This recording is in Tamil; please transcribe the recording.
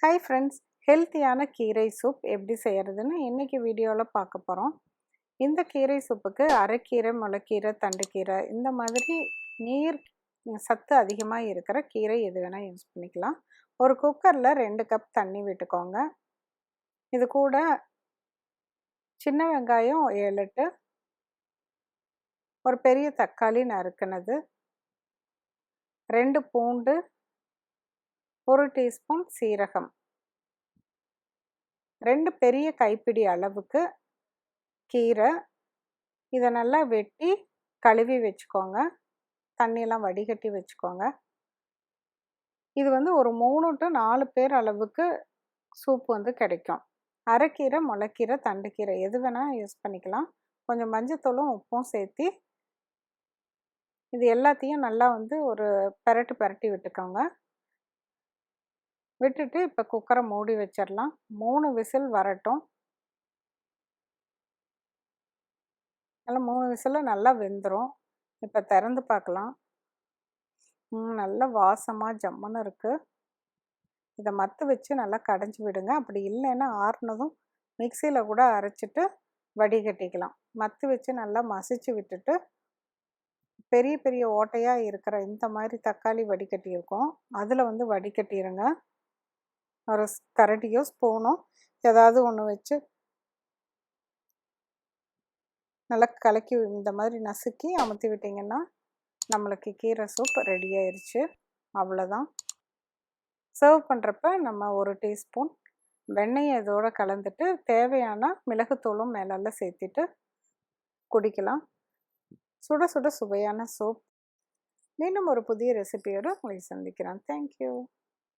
ஹாய் ஃப்ரெண்ட்ஸ், ஹெல்த்தியான கீரை சூப் எப்படி செய்கிறதுன்னு இன்றைக்கி வீடியோவில் பார்க்க போகிறோம். இந்த கீரை சூப்புக்கு அரைக்கீரை, முளைக்கீரை, தண்டுக்கீரை இந்த மாதிரி நீர் சத்து அதிகமாக இருக்கிற கீரை எது வேணால் யூஸ் பண்ணிக்கலாம். ஒரு குக்கரில் 2 கப் தண்ணி விட்டுக்கோங்க. இது கூட சின்ன வெங்காயம் 7 8, ஒரு பெரிய தக்காளி நறுக்குனது, 2 பூண்டு, 1 டீஸ்பூன் சீரகம், 2 பெரிய கைப்பிடி அளவுக்கு கீரை. இதை நல்லா வெட்டி கழுவி வச்சுக்கோங்க. தண்ணியெல்லாம் வடிகட்டி வச்சுக்கோங்க. இது ஒரு 3 to 4 பேர் அளவுக்கு சூப் கிடைக்கும். அரைக்கீரை, முளைக்கீரை, தண்டுக்கீரை எது வேணால் யூஸ் பண்ணிக்கலாம். கொஞ்சம் மஞ்சத்தூளும் உப்பும் சேர்த்து இது எல்லாத்தையும் நல்லா ஒரு பெரட்டி விட்டுக்கோங்க. விட்டுட்டு இப்போ குக்கரை மூடி வச்சிடலாம். 3 விசில் வரட்டும். நல்லா 3 விசில் நல்லா வெந்துடும். இப்போ திறந்து பார்க்கலாம். நல்லா வாசமாக ஜம்முன்னு இருக்குது. இதை மத்து வச்சு நல்லா கடைஞ்சி விடுங்க. அப்படி இல்லைன்னா ஆறுனதும் மிக்சியில் கூட அரைச்சிட்டு வடிகட்டிக்கலாம். மத்து வச்சு நல்லா மசிச்சு விட்டுட்டு பெரிய பெரிய ஓட்டையாக இருக்கிற இந்த மாதிரி தக்காளி வடிகட்டி இருக்கும், அதில் வடிகட்டிடுங்க. ஒரு கரண்டியோ ஸ்பூனோ ஏதாவது ஒன்று வச்சு நல்லா கலக்கி இந்த மாதிரி நசுக்கி அமுத்தி விட்டிங்கன்னா நம்மளுக்கு கீரை சூப் ரெடி ஆயிடுச்சு. அவ்வளோதான். சர்வ் பண்ணுறப்ப நம்ம 1 டீஸ்பூன் வெண்ணெயை இதோடு கலந்துட்டு தேவையான மிளகுத்தூளும் மேலால் சேர்த்துட்டு குடிக்கலாம். சுட சுட சுவையான சூப். மீண்டும் ஒரு புதிய ரெசிபியோடு உங்களை சந்திக்கிறேன். தேங்க்யூ.